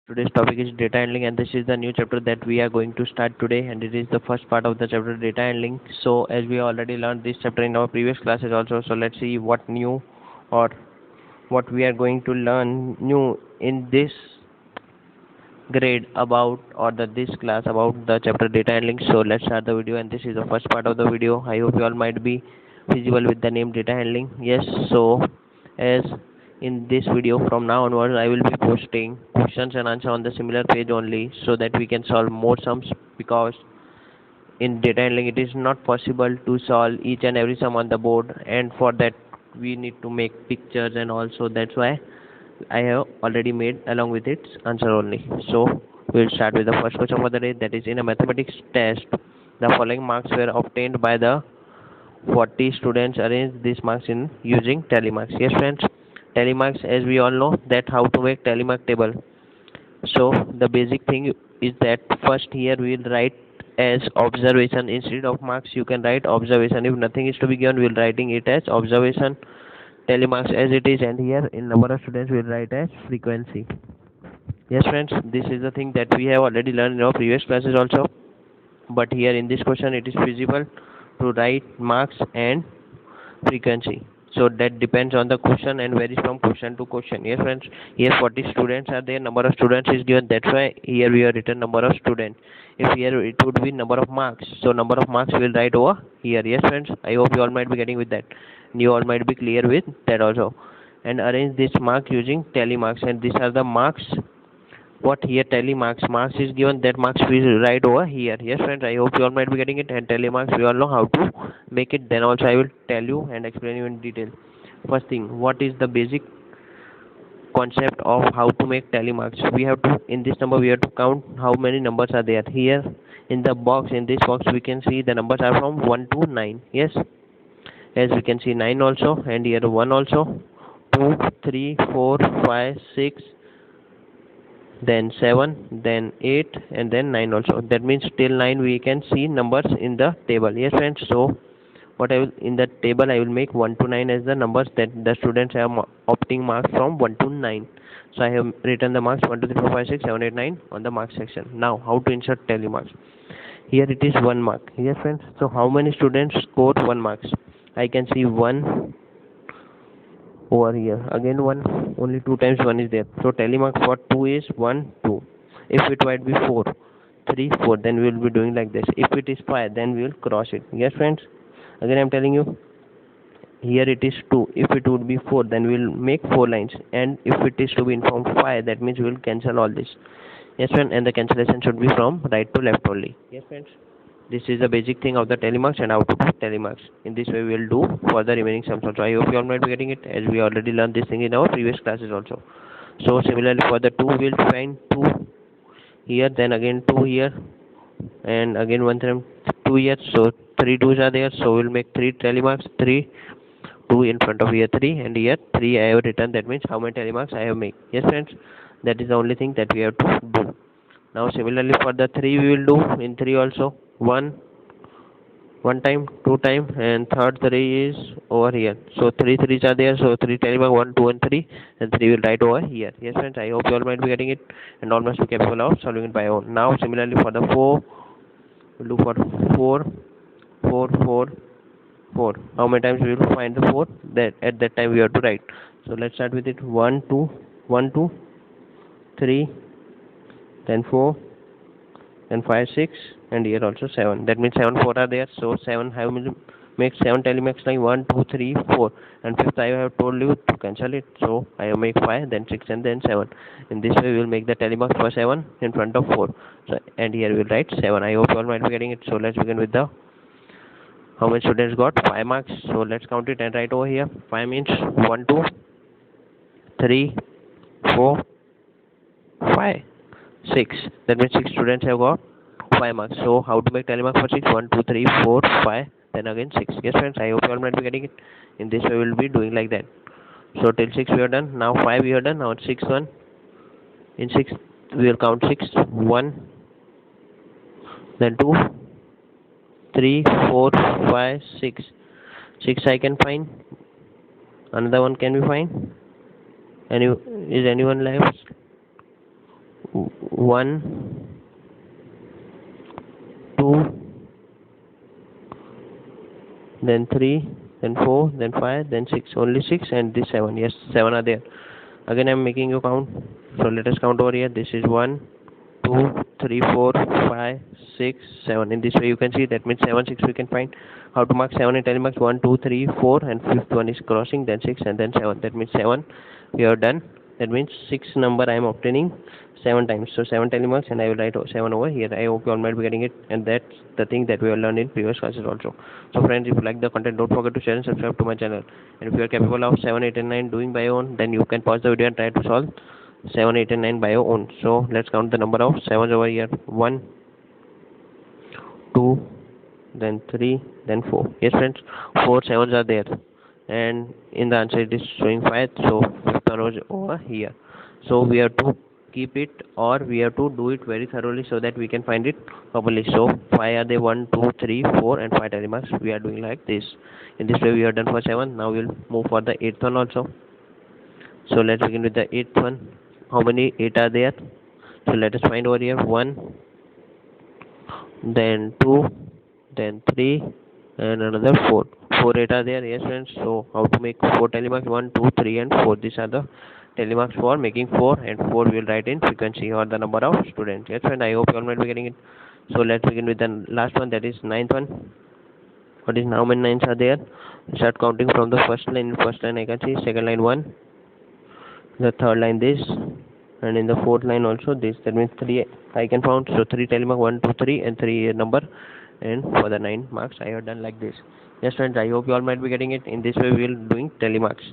Today's topic is data handling, and this is the new chapter that we are going to start today, and it is the first part of the chapter data handling. So, as we already learned this chapter in our previous classes also, so let's see what new or what we are going to learn new in this grade about or this class about the chapter data handling. So let's start the video, and this is the first part of the video. I hope you all might be visible with the name data handling. Yes, so as in this video from now onwards I will be posting questions and answer on the similar page only, so that we can solve more sums, because in data handling it is not possible to solve each and every sum on the board, and for that we need to make pictures, and also that's why I have already made along with its answer only. So we'll start with the first question for the day, that is, in a mathematics test the following marks were obtained by the 40 students. Arrange these marks in using tally marks. Yes friends, tally marks, as we all know that how to make tally mark table. So the basic thing is that first here we will write as observation instead of marks. You can write observation. If nothing is to be given, we will writing it as observation, tally marks as it is, and here in number of students we will write as frequency. Yes friends, this is the thing that we have already learned in our previous classes also, but here in this question it is feasible to write marks and frequency. So that depends on the question and varies from question to question. Yes friends, here 40 students are there, number of students is given, that's why here we have written number of students. If here it would be number of marks, so number of marks we will write over here. Yes friends, I hope you all might be getting with that, you all might be clear with that also. And arrange this mark using tally marks, and these are the marks. What here tally marks is given, that marks we write over here. Yes friends, I hope you all might be getting it. And tally marks we all know how to make it, then also I will tell you and explain you in detail. First thing, what is the basic concept of how to make tally marks? We have to, in this number we have to count how many numbers are there. Here in the box, in this box we can see the numbers are from 1 to 9. Yes, as we can see 9 also, and here 1 also, 2, 3, 4, 5, 6, then 7, then 8, and then 9 also. That means till 9 we can see numbers in the table. Yes friends, so what I will, in the table I will make 1 to 9 as the numbers that the students have opting marks from 1 to 9. So I have written the marks 1 2 3 4 5 6 7 8 9 on the mark section. Now how to insert tally marks? Here it is 1 mark. Yes friends, so how many students scored 1 marks? I can see 1 over here, again 1, only 2 times 1 is there, so tally mark for 2 is 1 2. If it might be 4 3 4, then we will be doing like this. If it is 5, then we will cross it. Yes friends, again I am telling you, here it is 2. If it would be 4, then we will make 4 lines, and if it is to be informed 5, that means we will cancel all this. Yes friends, and the cancellation should be from right to left only. Yes friends, this is the basic thing of the tally marks and how to do tally marks. In this way we will do for the remaining sums also. I hope you all might be getting it, as we already learned this thing in our previous classes also. So similarly for the 2 we will find 2 here, then again 2 here, and again 1 time 2 here, so 3 2s are there, so we will make 3 tally marks, 3 2 in front of here 3, and here 3 I have written, that means how many tally marks I have made. Yes friends, that is the only thing that we have to do. Now similarly for the 3 we will do in 3 also, 1 time, 2 time, and third 3 is over here. So 3 3s are there, so 3 tally mark 1 2 and 3, and 3 will write over here. Yes friends, I hope you all might be getting it, and all must be capable of solving it by own. Now similarly for the 4, we'll do for 4 4 4 4. How many times we will find the 4? That at that time we have to write. So let's start with it. 1 2 1 2 3, then 4, then 5 6, and here also 7. That means 7 4 are there, so 7 have make 7 tally marks like 1 2 3 4, and fifth I have told you to cancel it, so I have make 5, then 6, and then 7. In this way we will make the tally marks for 7 in front of 4. So, and here we will write 7. I hope you all might be getting it. So let's begin with the how many students got 5 marks. So let's count it and write over here. 5 means 1 2 3 4 5 6. That means 6 students have got 5 marks. So how to make tally mark for 6? 1 2 3 4 5, then again 6. Yes friends, I hope you all might be getting it. In this way we will be doing like that. So till 6 we are done. Now 5 we are done. Now 6 1. In 6 we will count 6 1, then 2 3 4 5 6. 6 I can find. Another one can we find? Is anyone left? 1, 2, then 3, then 4, then 5, then 6. Only 6 and this 7. Yes, 7 are there. Again, I am making you count. So let us count over here. This is 1, 2, 3, 4, 5, 6, 7. In this way, you can see that means 7, 6 we can find. How to mark 7 in tally marks? 1, 2, 3, 4, and fifth one is crossing, then 6, and then 7. That means 7 we have done. That means 6 number I am obtaining 7 times. So 7 tally marks, and I will write 7 over here. I hope you all might be getting it, and that's the thing that we have learned in previous classes also. So friends, if you like the content, don't forget to share and subscribe to my channel. And if you are capable of 7, 8, and 9 doing by your own, then you can pause the video and try to solve 7, 8, and 9 by your own. So let's count the number of 7s over here. 1, 2, then 3, then 4. Yes friends, 4 7s are there, and in the answer it is showing 5. So fifth one was over here. So we have to keep it, or we have to do it very thoroughly so that we can find it properly. So 5 are there, 1, 2, 3, 4, and 5 tally marks. We are doing like this. In this way we are done for 7. Now we'll move for the 8th one also. So let's begin with the 8th one. How many 8 are there? So let us find over here. 1, then 2, then 3, and another 4. 4 8 are there. Yes friends. So how to make 4 tally marks? 1, 2, 3, and 4. These are the tally marks for making 4, and 4 will write in frequency or the number of students. Yes friend, I hope you all might be getting it. So let's begin with the last one, that is 9th one. What is, how many 9s are there? Start counting from the first line. In first line I can see, second line 1, the third line this, and in the fourth line also this. That means 3 I can count. So 3 tally mark, 1, 2, 3, and 3 number, and for the 9 marks I have done like this. Yes friends, I hope you all might be getting it. In this way we will doing tally marks.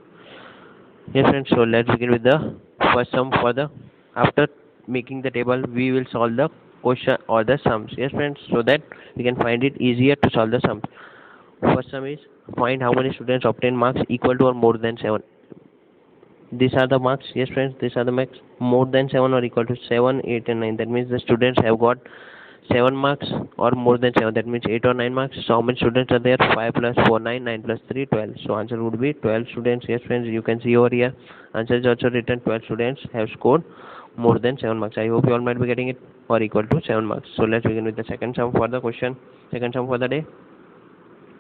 Yes friends, so let's begin with the first sum. For the, after making the table, we will solve the question or the sums. Yes friends, so that we can find it easier to solve the sums. First sum is, find how many students obtain marks equal to or more than 7. These are the marks. Yes friends, these are the marks. More than 7 or equal to 7, 8, and 9. That means the students have got 7 marks or more than 7. That means 8 or 9 marks. So how many students are there? 5 plus 4 9, 9 plus 3 12. So answer would be 12 students. Yes friends, you can see over here, answer is also written. 12 students have scored more than 7 marks. I hope you all might be getting it, or equal to 7 marks. So let's begin with the second sum for the question, second sum for the day,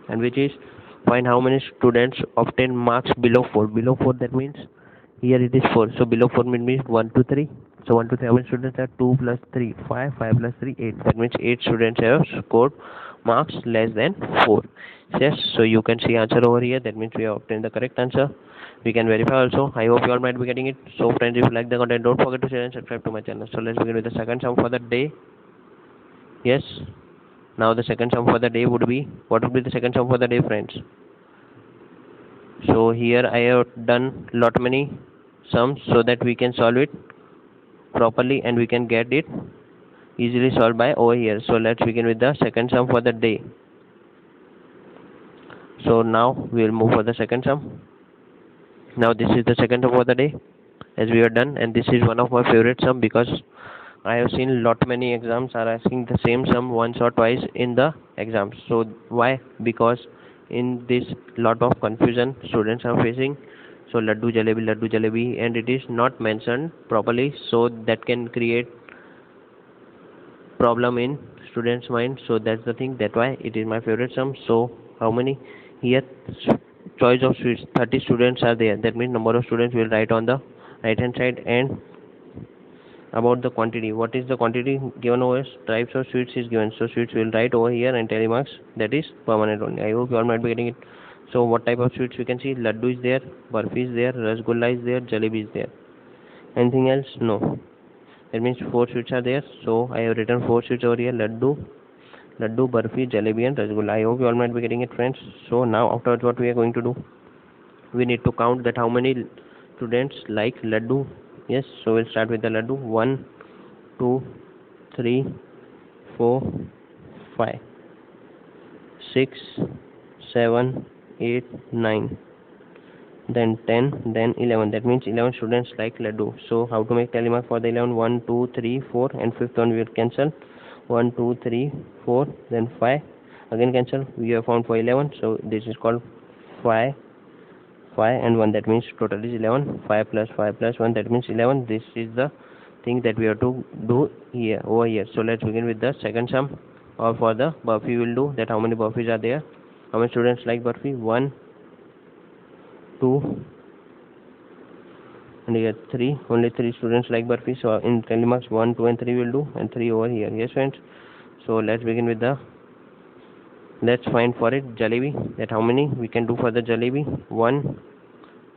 and which is, find how many students obtain marks below 4. Below 4, that means here it is 4. So below 4 means 1 to 3. So 1 to 3, how many students are? 2 plus 3 5, 5 plus 3 8. That means 8 students have scored marks less than 4. Yes, so you can see answer over here. That means we have obtained the correct answer. We can verify also. I hope you all might be getting it. So friends, if you like the content, don't forget to share and subscribe to my channel. So let's begin with the second sum for the day. Yes, now the second sum for the day would be, what would be the second sum for the day friends? So here I have done lot many sums so that we can solve it properly and we can get it easily solved by over here. So let's begin with the second sum for the day. So now we will move for the second sum. Now this is the second sum for the day, as we have done, and this is one of my favorite sum because I have seen lot many exams are asking the same sum once or twice in the exams. So why? Because in this lot of confusion students are facing. So laddu jalebi, and it is not mentioned properly, so that can create problem in students mind. So that's the thing, that why it is my favorite sum. So how many here, choice of sweets, 30 students are there. That means number of students will write on the right hand side. And about the quantity, what is the quantity given over? Types of sweets is given, so sweets will write over here, and tally marks, that is permanent only. I hope you all might be getting it. So what type of sweets we can see? Laddu is there, barfi is there, rasgulla is there, jalebi is there. Anything else? No. That means 4 sweets are there. So I have written 4 sweets over here: laddu, barfi, jalebi, and rasgulla. I hope you all might be getting it, friends. So now afterwards, what we are going to do? We need to count that how many students like laddu. Yes, so we'll start with the laddu. 1, 2, 3, 4, 5, 6, 7, 8, 9, then 10, then 11. That means 11 students like laddu. So how to make tally mark for the 11? 1, 2, 3, 4, and fifth one we will cancel. 1, 2, 3, 4, then 5. Again cancel. We have found for 11. So this is called 5, 5 and 1. That means total is 11. 5 plus 5 plus 1. That means 11. This is the thing that we have to do here over here. So let's begin with the second sum. Or for the Burfi we'll do that how many Burfis are there, how many students like Burfi, 1, 2, and here 3, only 3 students like Burfi. So in telemarks 1, 2 and 3 will do, and 3 over here. Yes friends, so let's begin with the, let's find for it jalebi, that how many we can do for the jalebi, 1,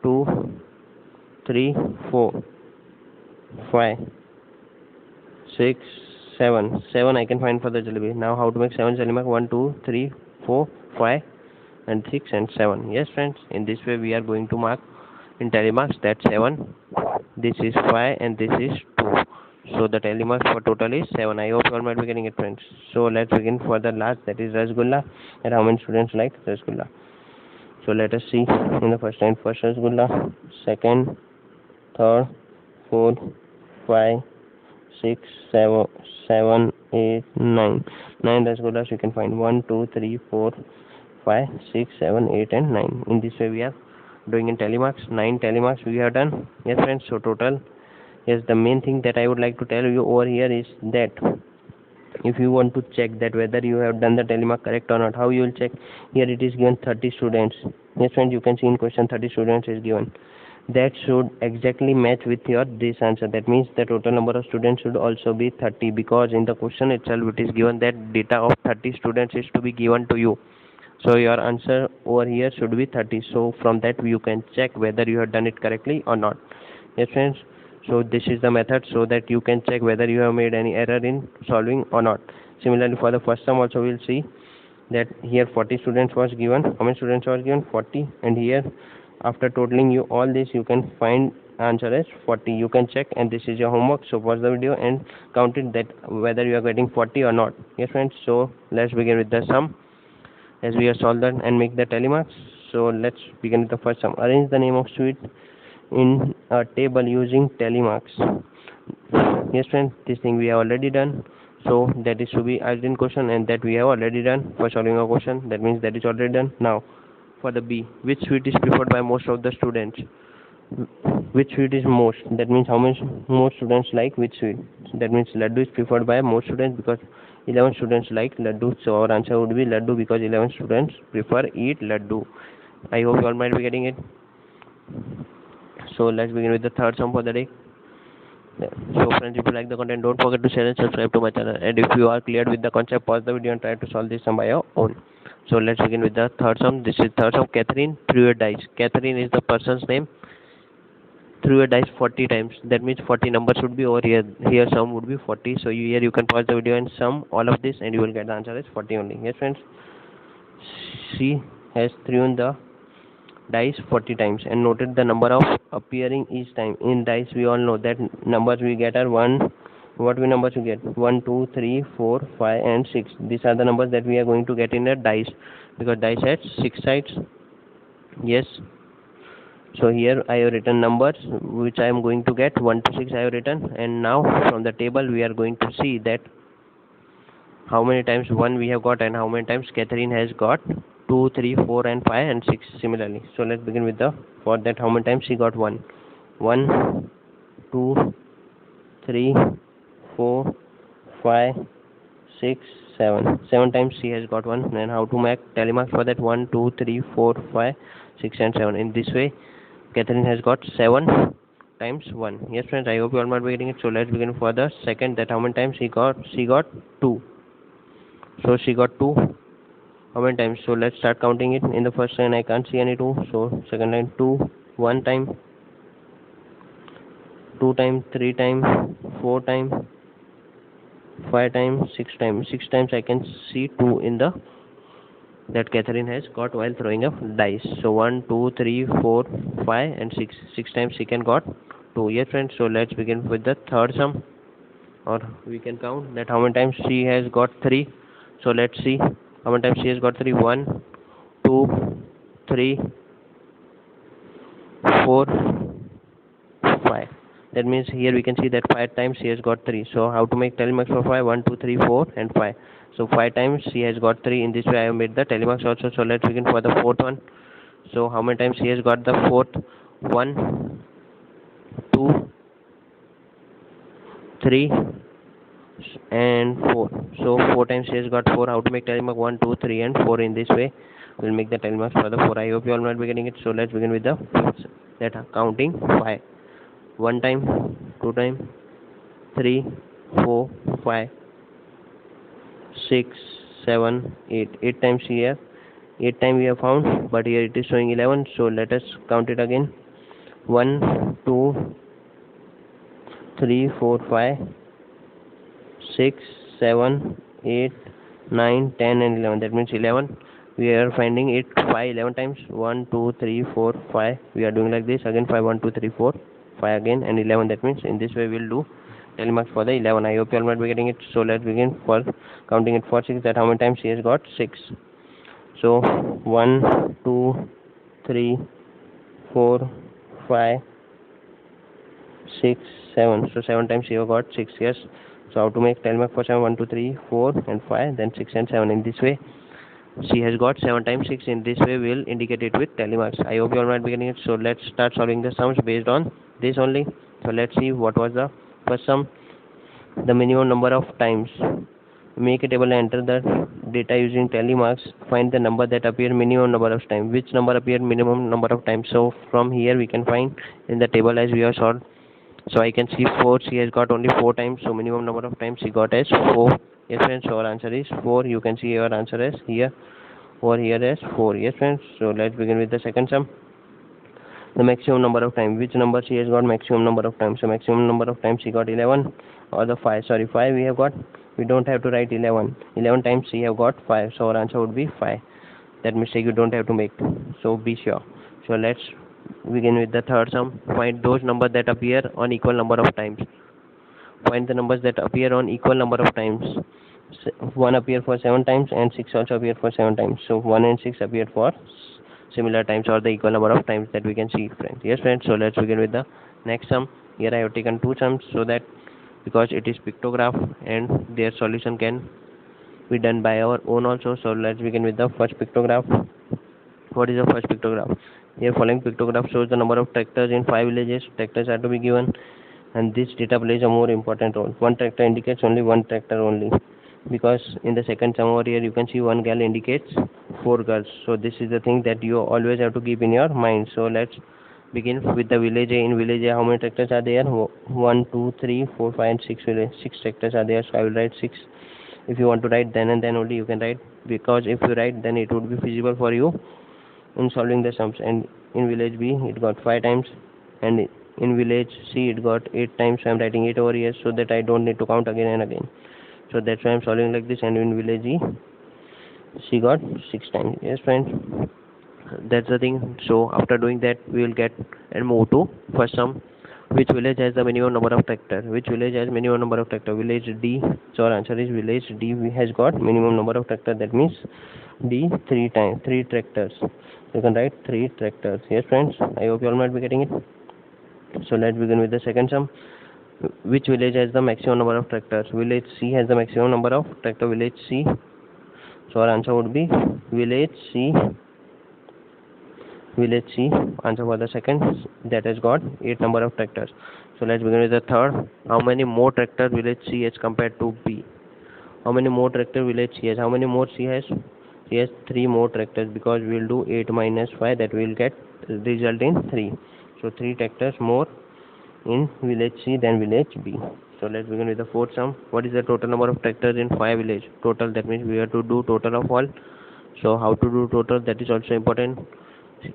2, 3, 4, 5, 6, 7 I can find for the jalebi. Now how to make 7 jalebi? 1, 2, 3, 4, 5 and 6 and 7. Yes friends, in this way we are going to mark in telemarks that 7, this is 5 and this is 2. So the telemarks for total is 7. I hope you all might be getting it friends. So let's begin for the last, that is rasgulla, and how many students like rasgulla. So let us see in the first line, first rasgulla, second, third, fourth, 5, 6, 7, 8, 9. 9 rasgullas you can find, 1, 2, 3, 4, 5, 6, 7, 8 and 9. In this way we are doing in telemarks. 9 telemarks we have done. Yes friends, so total, yes, the main thing that I would like to tell you over here is that if you want to check that whether you have done the telemark correct or not, how you will check? Here it is given 30 students. Yes friends, you can see in question 30 students is given. That should exactly match with your this answer. That means the total number of students should also be 30, because in the question itself it is given that data of 30 students is to be given to you. So your answer over here should be 30. So from that you can check whether you have done it correctly or not. Yes friends, so this is the method, so that you can check whether you have made any error in solving or not. Similarly for the first sum also we will see that here 40 students was given. How many students was given? 40. And here after totaling you all this, you can find answer as 40. You can check, and this is your homework. So pause the video and count it that whether you are getting 40 or not. Yes friends, so let's begin with the sum as we have solved that and make the telemarks. So let's begin with the first sum. Arrange the name of sweet in a table using telemarks. Yes friends, this thing we have already done. So that is to be asked in question, and that we have already done for solving a question. That means that is already done. Now for the B, which sweet is preferred by most of the students? Which sweet is most? That means how much most students like which sweet? That means laddu is preferred by most students because 11 students like laddu. So our answer would be laddu, because 11 students prefer eat laddu. I hope you all might be getting it. So let's begin with the third sum for the day. So friends, if you like the content, don't forget to share and subscribe to my channel. And if you are cleared with the concept, pause the video and try to solve this sum by your own. So let's begin with the third sum. This is third sum. Catherine threw a dice. Catherine is the person's name. Threw a dice 40 times. That means 40 numbers should be over here. Here sum would be 40. So here you can pause the video and sum all of this, and you will get the answer as 40 only. Yes friends. She has thrown the dice 40 times and noted the number of appearing each time. In dice we all know that numbers we get are 1. What we numbers we get? 1, 2, 3, 4, 5 and 6. These are the numbers that we are going to get in a dice, because dice has 6 sides. Yes. So here I have written numbers which I am going to get. 1 to 6 I have written, and now from the table we are going to see that how many times 1 we have got and how many times Catherine has got 2, 3, 4 and 5 and 6 similarly. So let's begin with the, for that how many times she got 1. 1, 2, 3, 4, 5, 6, 7. 7 times she has got 1. And how to make telemarks for that? 1, 2, 3, 4, 5, 6 and 7. In this way Catherine has got 7 times 1. Yes friends, I hope you all might be getting it. So let's begin for the second, that how many times she got 2. So she got 2. How many times? So let's start counting it. In the first line I can't see any 2. So second line 2, 1 time, 2 time, 3 time, 4 time, 5 times, 6 times. 6 times I can see 2 in the that Catherine has got while throwing a dice. So 1, 2, 3, 4, 5 and 6. 6 times she can got 2. Yes friends, so let's begin with the third sum, or we can count that how many times she has got 3. So let's see how many times she has got 3. 1, 2, 3, 4, 5. That means here we can see that 5 times she has got 3. So how to make telemarks for 5? 1, 2, 3, 4 and 5. So 5 times she has got 3. In this way I have made the telemarks also. So let's begin for the fourth one. So how many times she has got the fourth? 1, 2, 3 and 4. So 4 times she has got 4. How to make tally mark? 1, 2, 3 and 4. In this way we'll make the tally marks for the 4. I hope you all might be getting it. So let's begin with the that counting 5. 1 time, 2 time, 3, 4, 5, 6, 7, 8. 8 times here. 8 times we have found, but here it is showing 11. So let us count it again. 1, 2, 3, 4, 5, 6, 7, 8, 9, 10 and 11. That means 11. We are finding it 5 11 times. 1, 2, 3, 4, 5. We are doing like this. Again 5, 1, 2, 3, 4, 5 again and 11. That means in this way we'll do tally marks for the 11. I hope you all might be getting it. So let's begin for counting it for 6. That how many times she has got 6. So 1, 2, 3, 4, 5, 6, 7. So 7 times she have got 6. Yes. So how to make tally mark for 7? 1, 2, 3, 4 and 5, then 6 and 7. In this way she has got 7 times 6. In this way we'll indicate it with tally marks. I hope you all might be getting it. So let's start solving the sums based on this only. So let's see what was the first sum. The minimum number of times. Make a table and enter the data using tally marks. Find the number that appear minimum number of times. Which number appear minimum number of times? So from here we can find in the table as we have solved. So I can see 4. She has got only 4 times. So minimum number of times she got as 4. Yes friends. So our answer is 4. You can see your answer as here or here as 4. Yes friends. So let's begin with the second sum. The maximum number of times. Which number she has got maximum number of times? So maximum number of times she got 11 or the 5. Sorry, 5 we have got. We don't have to write 11. 11 times she have got 5. So our answer would be 5. That mistake you don't have to make. So be sure. So let's begin with the third sum. Find those numbers that appear on equal number of times. Find the numbers that appear on equal number of times. 1 appear for 7 times and 6 also appear for 7 times. So 1 and 6 appear for similar times or the equal number of times that we can see, friends. Yes friends. So let's begin with the next sum. Here I have taken 2 sums so that because it is pictograph and their solution can be done by our own also. So let's begin with the first pictograph. What is the first pictograph? Here following pictograph shows the number of tractors in 5 villages. Tractors are to be given and this data plays a more important role. One tractor indicates only one tractor only, because in the second sum over here you can see one girl indicates 4 girls. So this is the thing that you always have to keep in your mind. So let's begin with the village A. In village A, how many tractors are there? 1, 2, 3, 4, 5 and 6 6 tractors are there. So I will write 6. If you want to write then and then only you can write, because if you write then it would be feasible for you in solving the sums. And in village B it got 5 times and in village C it got 8 times. So I am writing 8 over here so that I don't need to count again and again. So that's why I am solving like this. And in village E she got 6 times. Yes friends, that's the thing. So after doing that we will get and move to first sum. Which village has the minimum number of tractor? Which village has minimum number of tractor? Village D. So our answer is village D has got minimum number of tractor. That means D 3 times 3 tractors. You can write 3 tractors. Yes friends, I hope you all might be getting it. So let's begin with the second sum. Which village has the maximum number of tractors? Village C has the maximum number of tractor. Village C. So our answer would be village C. Village C. Answer for the second, that has got 8 number of tractors. So let's begin with the third. How many more tractor village C has compared to B? How many more tractor village C has? How many more C has? C has 3 more tractors, because we will do 8 minus 5, that we will get result in 3. So 3 tractors more in village C than village B. So let's begin with the fourth sum. What is the total number of tractors in 5 village? Total, that means we have to do total of all. So how to do total, that is also important.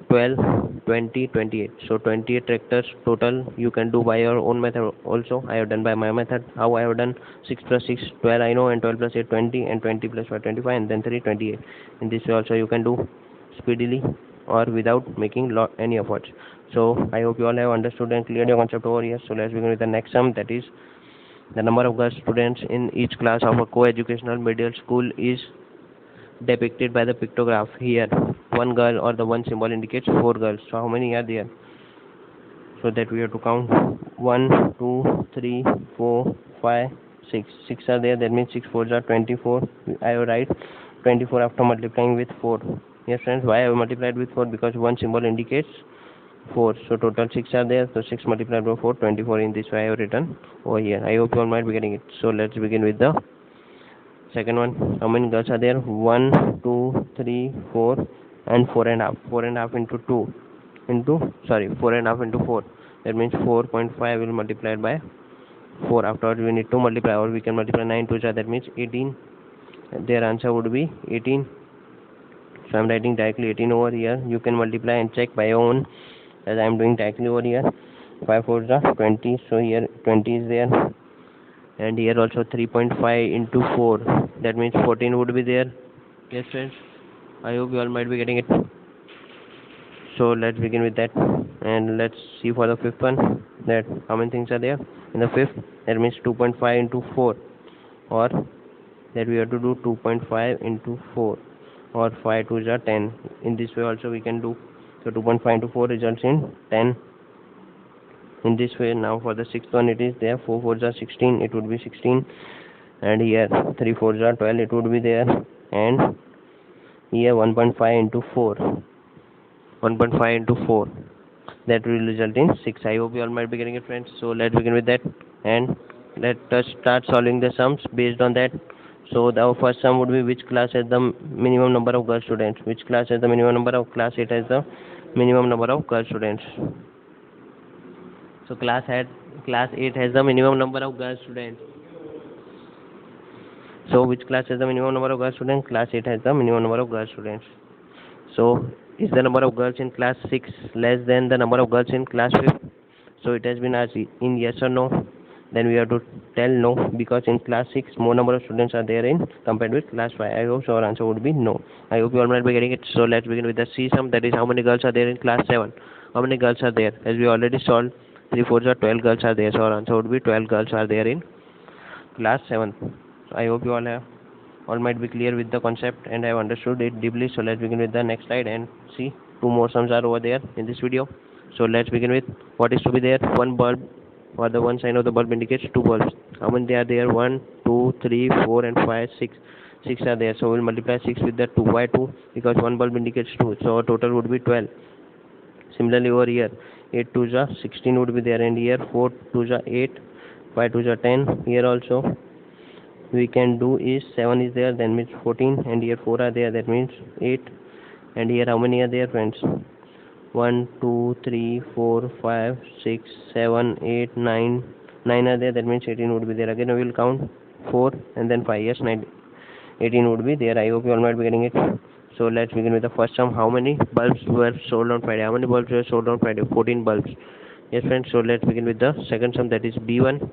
12, 20, 28. So 28 tractors total you can do by your own method also. I have done by my method. How I have done? 6 plus 6 12 I know, and 12 plus 8 20, and 20 plus 5 25, and then 3 28. In this way also you can do speedily or without making any efforts. So I hope you all have understood and cleared your concept over here. So let's begin with the next sum, that is the number of girl students in each class of a co-educational middle school is depicted by the pictograph. Here one girl or the one symbol indicates 4 girls. So how many are there? So that we have to count 1, 2, 3, 4, 5, 6. 6 are there. That means 6 4s are 24. I will write 24 after multiplying with 4. Yes friends, why I have multiplied with 4? Because one symbol indicates 4. So total 6 are there. So 6 multiplied by 4, 24. In this way I have written over here. I hope you all might be getting it. So let's begin with the second one. How many girls are there? 1, 2, 3, 4, and 4 and a half. 4 and a half into 2 into 4 and a half into 4. That means 4.5 will multiply by 4. Afterwards we need to multiply, or we can multiply 9 to that means 18. Their answer would be 18. So I am writing directly 18 over here. You can multiply and check by your own, as I am doing directly over here. 5 4s are 20. So here 20 is there, and here also 3.5 into 4. That means 14 would be there. Yes friends, I hope you all might be getting it. So let's begin with that, and let's see for the fifth one, that how many things are there in the fifth. That means 2.5 into 4, or that we have to do 2.5 into 4, or 5 2s are 10. In this way also we can do. So 2.5 into 4 results in 10. In this way, now for the sixth one, it is there 4 4s are 16, it would be 16, and here 3 4s are 12, it would be there, and here 1.5 into 4, 1.5 into 4, that will result in 6. I hope you all might be getting it, friends. So let's begin with that, and let us start solving the sums based on that. So our first sum would be, which class has the minimum number of girl students? Which class has the minimum number of? Class 8 has the minimum number of girl students. So class 8 has the minimum number of girl students. So which class has the minimum number of girl students? Class 8 has the minimum number of girl students. So is the number of girls in class 6 less than the number of girls in class 5? So it has been asked in yes or no. Then we have to tell no, because in class 6 more number of students are there in compared with class 5. I hope so our answer would be no. I hope you all might be getting it. So let's begin with the C sum, that is how many girls are there in class 7. How many girls are there? As we already solved, 3 4s are 12 girls are there. So our answer would be 12 girls are there in class 7. So I hope you all might be clear with the concept and have understood it deeply. So let's begin with the next slide and see two more sums are over there in this video. So let's begin with what is to be there. One bulb, or the one sign of the bulb indicates two bulbs. How many are there? 1 2 3 4 and 5 6. 6 are there. So we'll multiply 6 with the 2. Why 2? Because one bulb indicates 2. So our total would be 12. Similarly over here, 8 2s are 16 would be there, and here 4 2s are 8, 5 2s are 10. Here also we can do is 7 is there, that means 14, and here 4 are there, that means 8. And here how many are there, friends? 1 2 3 4 5 6 7 8 9. 9 are there, that means 18 would be there. Again we will count 4 and then 5. Yes, 9, 18 would be there. I hope you all might be getting it. So let's begin with the first sum. How many bulbs were sold on Friday? How many bulbs were sold on Friday? 14 bulbs. Yes, friends. So let's begin with the second sum, that is B1.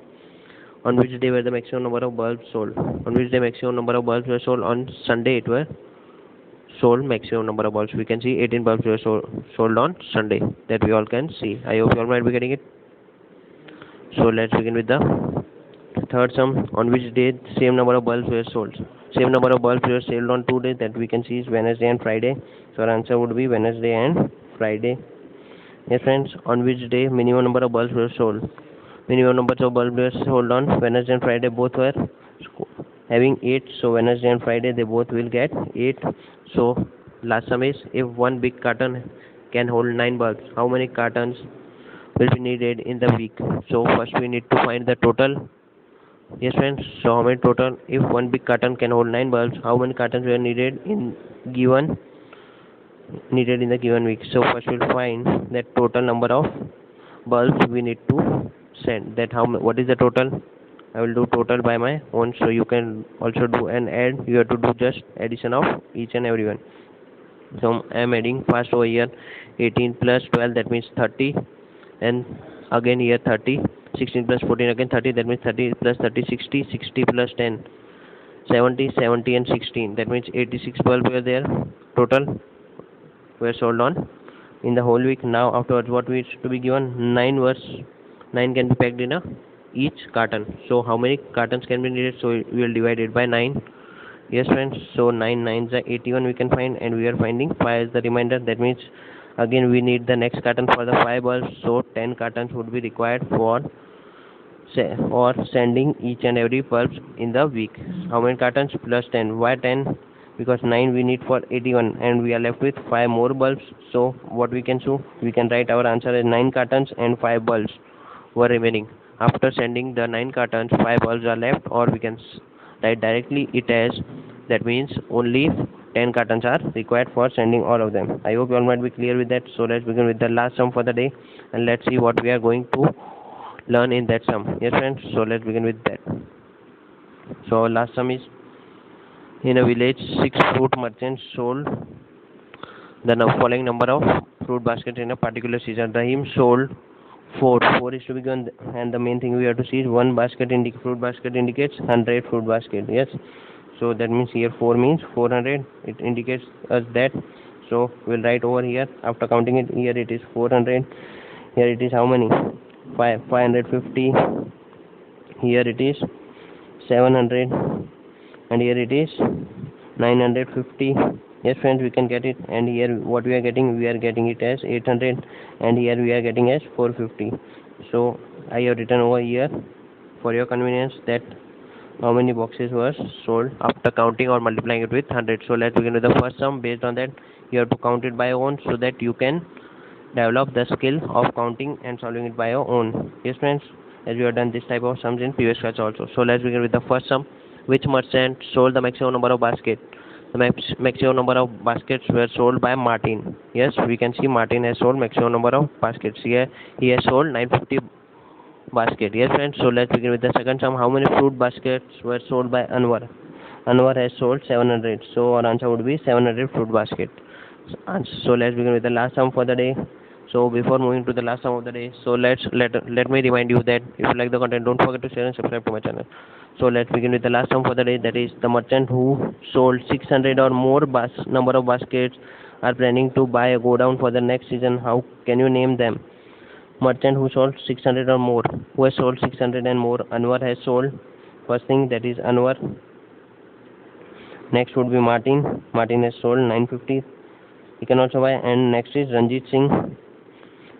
On which day were the maximum number of bulbs sold? On which day maximum number of bulbs were sold? On Sunday it were sold maximum number of bulbs. We can see 18 bulbs were sold on Sunday. That we all can see. I hope you all might be getting it. So let's begin with the third sum. On which day same number of bulbs were sold? Same number of bulbs were sold on 2 days, that we can see is Wednesday and Friday. So our answer would be Wednesday and Friday. Yes, friends. On which day minimum number of bulbs were sold? Minimum numbers of bulbs were sold on Wednesday and Friday. Both were having 8. So Wednesday and Friday they both will get 8. So last sum is, if one big carton can hold 9 bulbs, how many cartons will be needed in the week? So first we need to find the total. Yes, friends. So how many total? If one big carton can hold 9 bulbs, how many cartons were needed in the given week? So first we'll find that total number of bulbs we need to send. That what is the total? I will do total by my own. So you can also do an add. You have to do just addition of each and every one. So I am adding first over here 18 plus 12, that means 30, and again here 30. 16 plus 14 again 30, that means 30 plus 30 60. 60 plus 10 70. 70 and 16, that means 86 bulbs were there total were sold on in the whole week. Now afterwards what is to be given? 9 can be packed in each carton. So how many cartons can be needed? So we will divide it by 9. Yes, friends. So 9 9s are 81 we can find, and we are finding 5 as the remainder. That means again we need the next carton for the 5 bulbs. So 10 cartons would be required for sending each and every bulb in the week. How many cartons? Plus 10. Why 10? because 9 we need for 81 and we are left with 5 more bulbs. So what we can do, we can write our answer as 9 cartons and 5 bulbs were remaining. After sending the 9 cartons, 5 bulbs are left, or we can write directly it as, that means only 10 cartons are required for sending all of them. I hope you all might be clear with that. So let's begin with the last sum for the day, and let's see what we are going to learn in that sum. Yes friends, so let's begin with that. So our last sum is, in a village 6 fruit merchants sold the following number of fruit baskets in a particular season. Rahim sold 4. 4 is to be given, and the main thing we have to see is one fruit basket indicates 100 fruit basket. Yes, so that means here 4 means 400. It indicates us that. So we'll write over here, after counting it, here it is 400. Here it is how many? 550. Here it is 700, and here it is 950. Yes friends, we can get it. And here what we are getting it as 800, and here we are getting as 450. So I have written over here for your convenience that how many boxes were sold after counting or multiplying it with 100. So let's begin with the first sum. Based on that, you have to count it by your own, so that you can develop the skill of counting and solving it by your own. Yes friends, as we have done this type of sums in previous class also. So let's begin with the first sum. Which merchant sold the maximum number of baskets? The maximum number of baskets were sold by Martin. Yes, we can see Martin has sold maximum number of baskets. Here he has sold 950 baskets. Yes friends, so let's begin with the second sum. How many fruit baskets were sold by Anwar? Anwar has sold 700. So our answer would be 700 fruit baskets. So let's begin with the last sum for the day. So before moving to the last sum of the day, so let me remind you that if you like the content, don't forget to share and subscribe to my channel. So let's begin with the last sum for the day. That is, the merchant who sold 600 or more number of baskets are planning to buy a go down for the next season. How can you name them? Merchant who sold 600 or more. Who has sold 600 and more? Anwar has sold. First thing, that is Anwar. Next would be Martin. Martin has sold 950. He can also buy. And next is Ranjit Singh,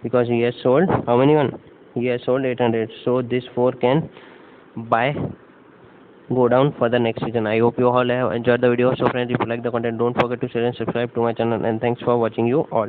because he has sold how many one? He has sold 800. So this 4 can buy go down for the next season. I hope you all have enjoyed the video. So friends, if you like the content, don't forget to share and subscribe to my channel, and thanks for watching you all.